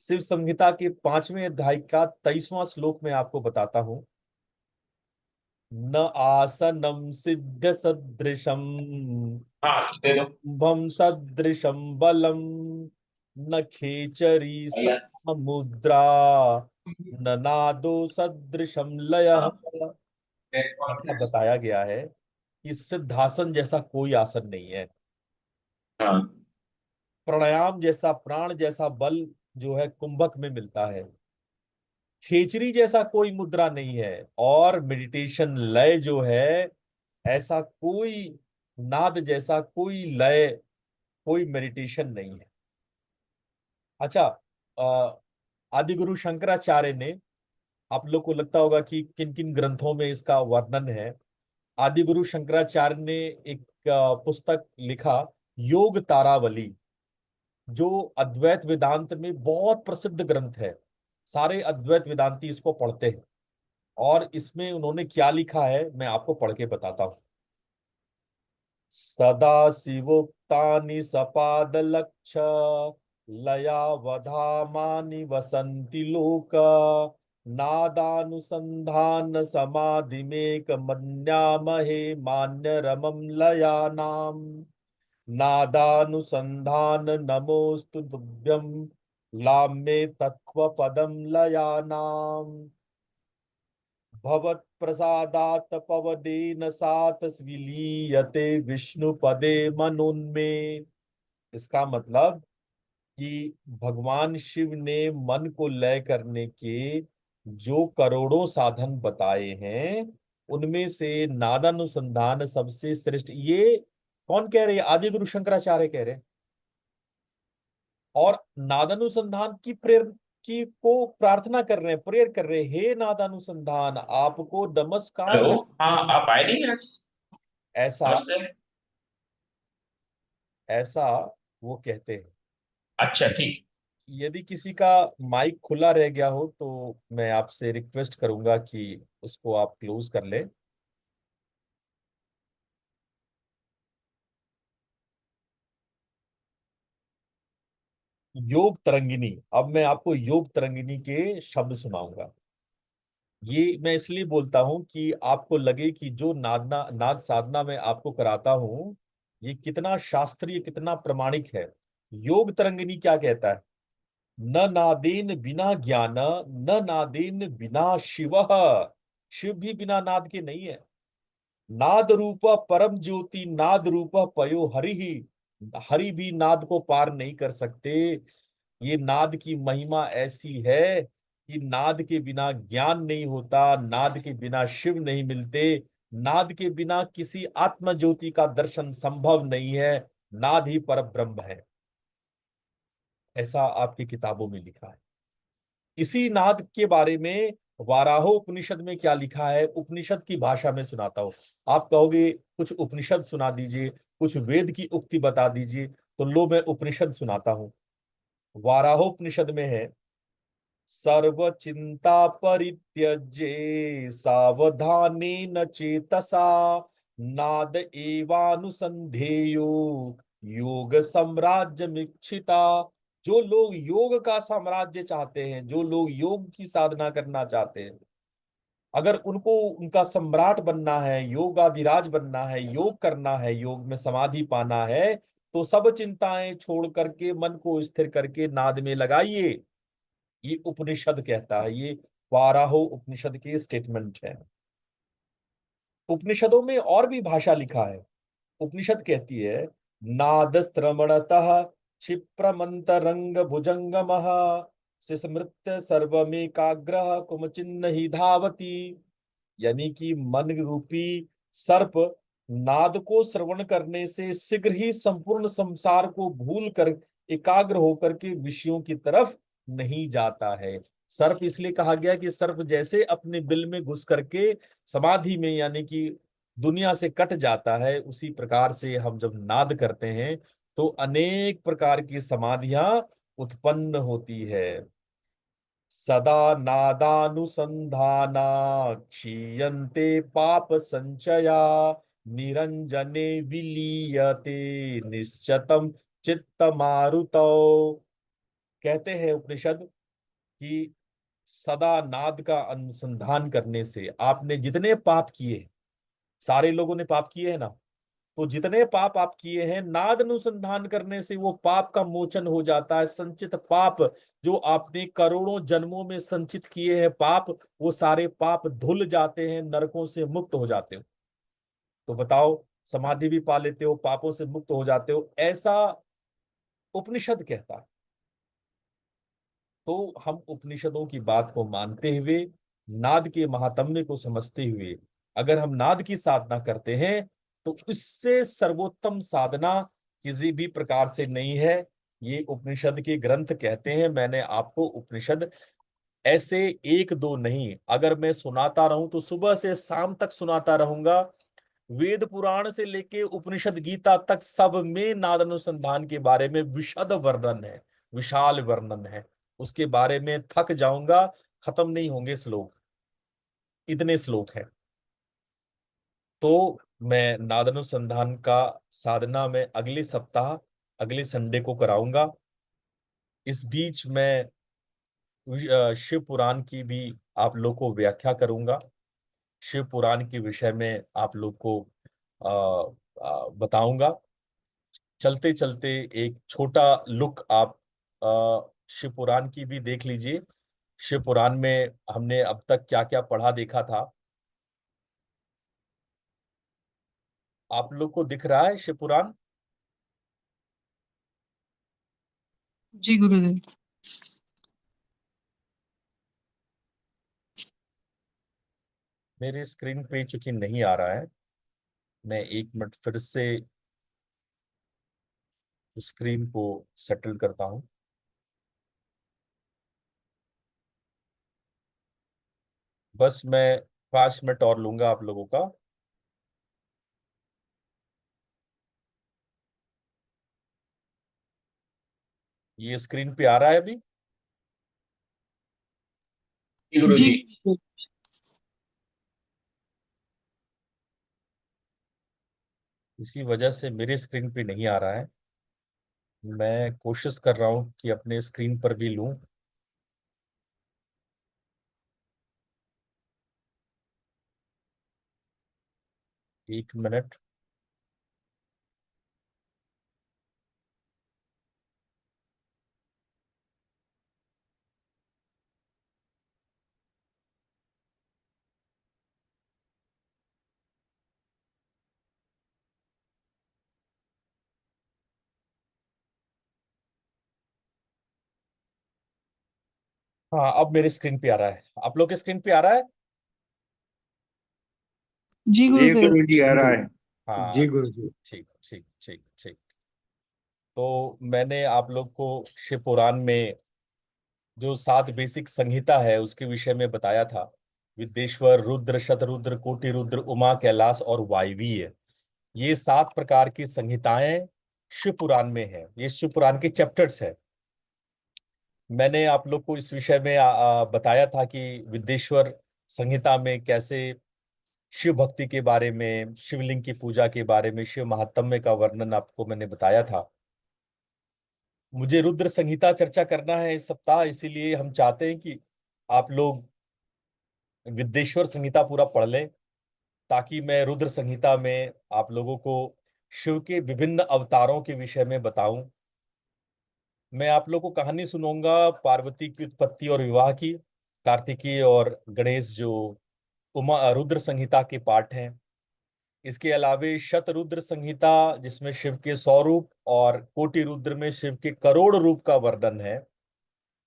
शिव संहिता के 5वें अध्याय का 23वां श्लोक में आपको बताता हूं, न आसनम सिद्ध सदृशम हाँ दे दो कुंभम सदृशम बलम न खेचरी भैया। मुद्रा न नादो सदृशम लयः। हाँ ऐसा बताया गया है कि सिद्धासन जैसा कोई आसन नहीं है, हाँ प्राणायाम जैसा, प्राण जैसा बल जो है कुंभक में मिलता है, खेचरी जैसा कोई मुद्रा नहीं है, और मेडिटेशन लय जो है, ऐसा कोई नाद जैसा कोई लय, कोई मेडिटेशन नहीं है। अच्छा, आदि गुरु शंकराचार्य ने, आप लोग को लगता होगा कि किन किन ग्रंथों में इसका वर्णन है। आदि गुरु शंकराचार्य ने एक पुस्तक लिखा, योग तारावली, जो अद्वैत वेदांत में बहुत प्रसिद्ध ग्रंथ है। सारे अद्वैत वेदांती इसको पढ़ते हैं। और इसमें उन्होंने क्या लिखा है मैं आपको पढ़ के बताता हूं। सदा शिवोक्तानि सपाद लक्ष्य लयावधामानि वसन्ति लोक नादानुसंधान समाधिमेक मन्यामहे मान्य रमम लयानाम नादानुसंधान नमोस्तु तुभ्यं लाम्ये तत्त्वपदं लयानाम भवत्प्रसादात् पवनेन सात विलीयते विष्णुपदे मनोन्मे। इसका मतलब कि भगवान शिव ने मन को लय करने के जो करोड़ों साधन बताए हैं, उनमें से नादानुसंधान सबसे श्रेष्ठ। ये कौन कह रहे हैं? आदि गुरु शंकराचार्य कह रहे हैं। और नादानुसंधान की प्रेर की को प्रार्थना कर रहे हैं, प्रेयर कर रहे हैं, हे नादानुसंधान आपको नमस्कार हेलो। कर। हाँ आप आए नहीं आज। ऐसा नमस्ते। ऐसा वो कहते हैं। अच्छा ठीक। यदि किसी का माइक खुला रह गया हो तो मैं आपसे रिक्वेस्ट करूंगा कि उसको आप क्लोज कर लें। योग तरंगिनी, अब मैं आपको योग तरंगिनी के शब्द सुनाऊंगा। ये मैं इसलिए बोलता हूं कि आपको लगे कि जो नाद साधना मैं आपको कराता हूं ये कितना शास्त्रीय, कितना प्रमाणिक है। योग तरंगिनी क्या कहता है? न नादेन बिना ज्ञान, न नादेन बिना शिव। शिव भी बिना नाद के नहीं है। नाद रूप परम ज्योति, नाद रूप पयो हरि ही। हरि भी नाद को पार नहीं कर सकते। ये नाद की महिमा ऐसी है कि नाद के बिना ज्ञान नहीं होता, नाद के बिना शिव नहीं मिलते, नाद के बिना किसी आत्म ज्योति का दर्शन संभव नहीं है। नाद ही पर ब्रह्म है, ऐसा आपकी किताबों में लिखा है। इसी नाद के बारे में वाराहो उपनिषद में क्या लिखा है, उपनिषद की भाषा में सुनाता हूं। आप कहोगे कुछ उपनिषद सुना दीजिए, कुछ वेद की उक्ति बता दीजिए, तो लो मैं उपनिषद सुनाता हूं। वाराहो उपनिषद में है, सर्व चिंता परित्यज्य सावधानेन चेतसा नाद एवानुसंधेयो योग साम्राज्यमीक्षिता। जो लोग योग का साम्राज्य चाहते हैं, जो लोग योग की साधना करना चाहते हैं, अगर उनको उनका सम्राट बनना है, योगाधिराज बनना है, योग करना है, योग में समाधि पाना है, तो सब चिंताएं छोड़ करके मन को स्थिर करके नाद में लगाइए। ये उपनिषद कहता है, ये वाराहो उपनिषद की स्टेटमेंट है। उपनिषदों में और भी भाषा लिखा है। उपनिषद कहती है, नादस्त्रमणतः क्षिप्रमंतरंग भुजंगमः सिस्मृत्य सर्वमेकाग्रह कुमचिन्ह ही धावती। यानी कि मन रूपी सर्प नाद को श्रवण करने से शीघ्र ही संपूर्ण संसार को भूल कर एकाग्र होकर के विषयों की तरफ नहीं जाता है। सर्प इसलिए कहा गया कि सर्प जैसे अपने बिल में घुस करके समाधि में, यानी कि दुनिया से कट जाता है, उसी प्रकार से हम जब नाद करते हैं तो अनेक प्रकार की समाधियां उत्पन्न होती है। सदा नादानुसंधाना क्षीयन्ते पाप संचया निरंजने विलीयते निश्चतम चित्त मारुतौ। कहते हैं उपनिषद कि सदा नाद का अनुसंधान करने से आपने जितने पाप किए, सारे लोगों ने पाप किए हैं ना, तो जितने पाप आप किए हैं नाद अनुसंधान करने से वो पाप का मोचन हो जाता है। संचित पाप जो आपने करोड़ों जन्मों में संचित किए हैं पाप, वो सारे पाप धुल जाते हैं, नरकों से मुक्त हो जाते हो। तो बताओ, समाधि भी पा लेते हो, पापों से मुक्त हो जाते हो, ऐसा उपनिषद कहता है। तो हम उपनिषदों की बात को मानते हुए, नाद के महात्म्य को समझते हुए अगर हम नाद की साधना करते हैं तो इससे सर्वोत्तम साधना किसी भी प्रकार से नहीं है। ये उपनिषद के ग्रंथ कहते हैं। मैंने आपको उपनिषद ऐसे एक दो नहीं, अगर मैं सुनाता रहूं तो सुबह से शाम तक सुनाता रहूंगा। वेद पुराण से लेके उपनिषद गीता तक सब में नाद अनुसंधान के बारे में विशद वर्णन है, विशाल वर्णन है। उसके बारे में थक जाऊंगा, खत्म नहीं होंगे श्लोक, इतने श्लोक हैं। तो मैं नाद अनुसंधान का साधना में अगले सप्ताह, अगले संडे को कराऊंगा। इस बीच मैं शिव पुराण की भी आप लोग को व्याख्या करूंगा। शिव पुराण के विषय में आप लोग को बताऊंगा। चलते चलते एक छोटा लुक आप शिव पुराण की भी देख लीजिए। शिव पुराण में हमने अब तक क्या क्या पढ़ा देखा था, आप लोग को दिख रहा है शिव पुराण? जी गुरुदेव। मेरे स्क्रीन पे चूंकि नहीं आ रहा है, मैं एक मिनट फिर से स्क्रीन को सेटल करता हूं। बस मैं 5 मिनट और लूंगा आप लोगों का। ये स्क्रीन पे आ रहा है अभी? जी गुरु जी जी। इसी वजह से मेरे स्क्रीन पे नहीं आ रहा है। मैं कोशिश कर रहा हूँ कि अपने स्क्रीन पर भी लूं। एक मिनट। हाँ, अब मेरे स्क्रीन पे आ रहा है। आप लोग के स्क्रीन पे आ रहा है? जी जी गुरुदेव। गुरु जी आ रहा है। हाँ, जी गुरु जी। ठीक ठीक ठीक ठीक। तो मैंने आप लोग को शिव पुराण में जो 7 बेसिक संहिता है उसके विषय में बताया था। विद्येश्वर, रुद्र, शतरुद्र, कोटि रुद्र, उमा, कैलाश और वायवीय, ये 7 प्रकार की संहिताएं शिव पुराण में है। ये शिव पुराण के चैप्टर्स है। मैंने आप लोग को इस विषय में बताया था कि विद्येश्वर संहिता में कैसे शिव भक्ति के बारे में, शिवलिंग की पूजा के बारे में, शिव महात्म्य का वर्णन आपको मैंने बताया था। मुझे रुद्र संहिता चर्चा करना है इस सप्ताह, इसीलिए हम चाहते हैं कि आप लोग विद्येश्वर संहिता पूरा पढ़ लें, ताकि मैं रुद्र संहिता में आप लोगों को शिव के विभिन्न अवतारों के विषय में बताऊं। मैं आप लोग को कहानी सुनाऊंगा पार्वती की उत्पत्ति और विवाह की, कार्तिकेय और गणेश जो उमा रुद्र संहिता के पाठ हैं। इसके अलावे शतरुद्र संहिता जिसमें शिव के 100 रूप और कोटि रुद्र में शिव के करोड़ रूप का वर्णन है।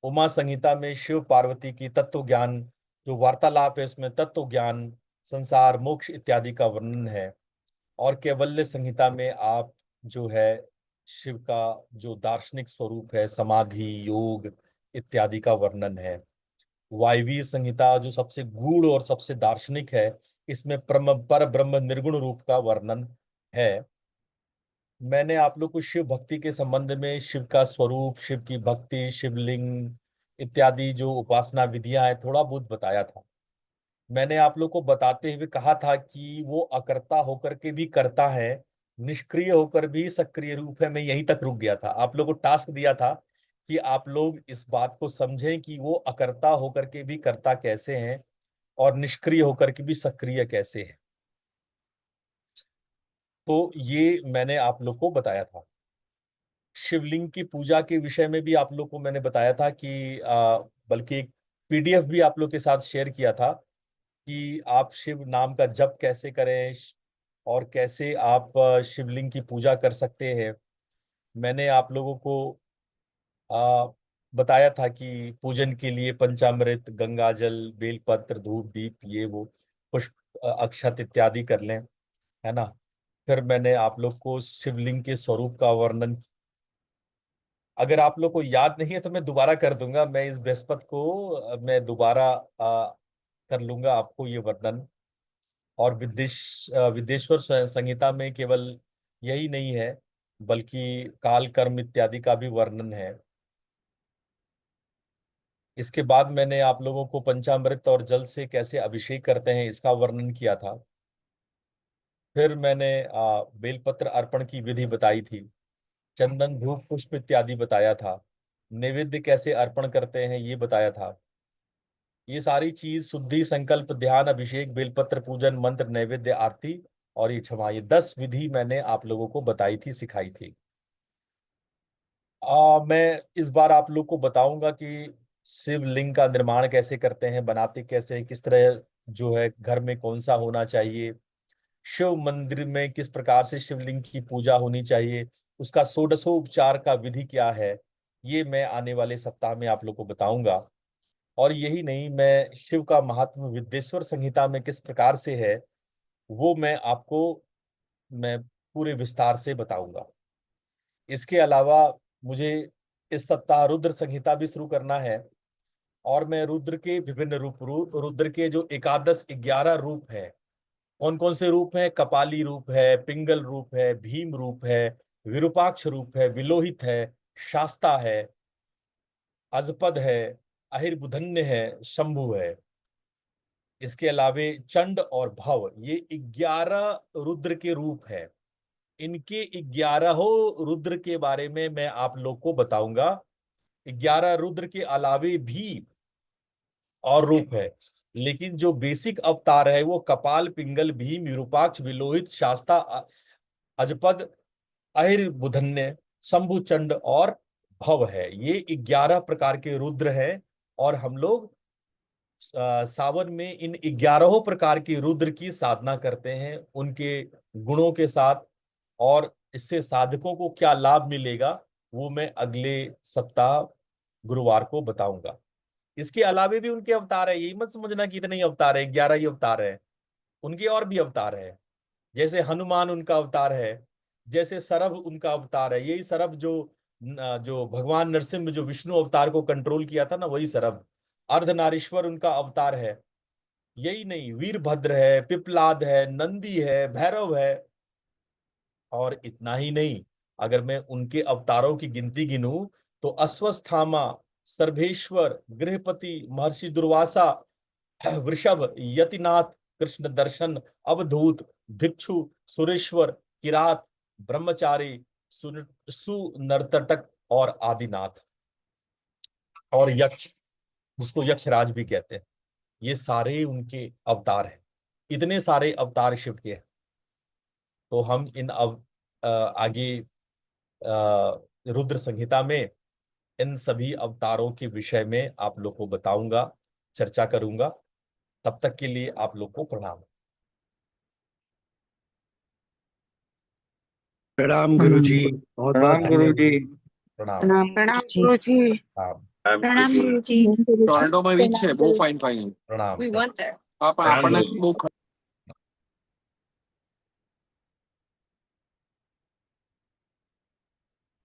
उमा संहिता में शिव पार्वती की तत्व ज्ञान जो वार्तालाप है उसमें तत्व ज्ञान, संसार, मोक्ष इत्यादि का वर्णन है। और कैवल्य संहिता में आप जो है शिव का जो दार्शनिक स्वरूप है, समाधि, योग इत्यादि का वर्णन है। वायवीय संहिता जो सबसे गूढ़ और सबसे दार्शनिक है, इसमें पर ब्रह्म निर्गुण रूप का वर्णन है। मैंने आप लोग को शिव भक्ति के संबंध में शिव का स्वरूप, शिव की भक्ति, शिवलिंग इत्यादि जो उपासना विधियां हैं थोड़ा बहुत बताया था। मैंने आप लोग को बताते हुए कहा था कि वो अकर्ता होकर के भी करता है, निष्क्रिय होकर भी सक्रिय रूप है। मैं यहीं तक रुक गया था। आप लोग को टास्क दिया था कि आप लोग इस बात को समझें कि वो अकर्ता होकर के भी करता कैसे हैं और निष्क्रिय होकर के भी सक्रिय कैसे है। तो ये मैंने आप लोग को बताया था। शिवलिंग की पूजा के विषय में भी आप लोग को मैंने बताया था कि बल्कि एक पीडीएफ भी आप लोग के साथ शेयर किया था कि आप शिव नाम का जप कैसे करें और कैसे आप शिवलिंग की पूजा कर सकते हैं। मैंने आप लोगों को आ, बताया था कि पूजन के लिए पंचामृत, गंगा जल, बेलपत्र, धूप, दीप, ये वो पुष्प, अक्षत इत्यादि कर लें, है ना। फिर मैंने आप लोग को शिवलिंग के स्वरूप का वर्णन, अगर आप लोग को याद नहीं है तो मैं दोबारा कर दूंगा। मैं इस बृहस्पति को मैं दोबारा कर लूंगा आपको ये वर्णन। और विदेश्वर संहिता में केवल यही नहीं है, बल्कि काल कर्म इत्यादि का भी वर्णन है। इसके बाद मैंने आप लोगों को पंचामृत और जल से कैसे अभिषेक करते हैं इसका वर्णन किया था। फिर मैंने बेलपत्र अर्पण की विधि बताई थी, चंदन, धूप, पुष्प इत्यादि बताया था, नैवेद्य कैसे अर्पण करते हैं ये बताया था। ये सारी चीज शुद्धि, संकल्प, ध्यान, अभिषेक, बेलपत्र पूजन, मंत्र, नैवेद्य, आरती और ये क्षमा, ये 10 विधि मैंने आप लोगों को बताई थी, सिखाई थी। मैं इस बार आप लोग को बताऊंगा कि शिवलिंग का निर्माण कैसे करते हैं, बनाते कैसे हैं, किस तरह जो है घर में कौन सा होना चाहिए, शिव मंदिर में किस प्रकार से शिवलिंग की पूजा होनी चाहिए, उसका षोडशोपचार का विधि क्या है, ये मैं आने वाले सप्ताह में आप लोग को बताऊंगा। और यही नहीं, मैं शिव का महात्म्य विद्येश्वर संहिता में किस प्रकार से है वो मैं पूरे विस्तार से बताऊंगा। इसके अलावा मुझे इस सप्ताह रुद्र संहिता भी शुरू करना है। और मैं रुद्र के विभिन्न रुद्र के जो एकादश 11 रूप हैं, कौन कौन से रूप हैं, कपाली रूप है, पिंगल रूप है, भीम रूप है, विरूपाक्ष रूप है, विलोहित है, शास्ता है, अजपद है, अहिर्बुधन्य है, शंभु है। इसके अलावे चंड और भव, ये 11 रुद्र के रूप है। इनके 11 रुद्र के बारे में मैं आप लोग को बताऊंगा। 11 रुद्र के अलावे भी और रूप है, लेकिन जो बेसिक अवतार है वो कपाल, पिंगल, भीम, विरूपाक्ष, विलोहित, शास्ता, अजपद, अहिर्बुधन्य, शंभु, चंड और भव है। ये 11 प्रकार के रुद्र हैं और हम लोग सावन में इन 11 प्रकार के रुद्र की साधना करते हैं उनके गुणों के साथ। और इससे साधकों को क्या लाभ मिलेगा वो मैं अगले सप्ताह गुरुवार को बताऊंगा। इसके अलावे भी उनके अवतार है, यही मत समझना कि इतने ही अवतार है, 11 ही अवतार है। उनके और भी अवतार है, जैसे हनुमान उनका अवतार है, जैसे सरभ उनका अवतार है। यही सरभ जो भगवान नरसिंह जो विष्णु अवतार को कंट्रोल किया था ना, वही सरभ। अर्धनारीश्वर उनका अवतार है। यही नहीं, वीरभद्र है, पिपलाद है, नंदी है, भैरव है। और इतना ही नहीं, अगर मैं उनके अवतारों की गिनती गिनूं तो अश्वत्थामा, सर्वेश्वर, गृहपति, महर्षि दुर्वासा, वृषभ, यतिनाथ, कृष्ण दर्शन, अवधूत, भिक्षु, सुरेश्वर, किरात, ब्रह्मचारी, सुनर्तटक और आदिनाथ और यक्ष, जिसको यक्षराज भी कहते हैं, ये सारे उनके अवतार हैं। इतने सारे अवतार शिव के हैं। तो हम आगे रुद्र संहिता में इन सभी अवतारों के विषय में आप लोग को बताऊंगा, चर्चा करूंगा। तब तक के लिए आप लोग को प्रणाम। प्रणाम गुरुजी, बहुत बहुत प्रणाम गुरु जी। प्रणाम। प्रणाम गुरुजी। प्रणाम। प्रणाम गुरु जी। टोरंटो में वीच है, वो फाइन फाइन. प्रणाम। आप आपने वो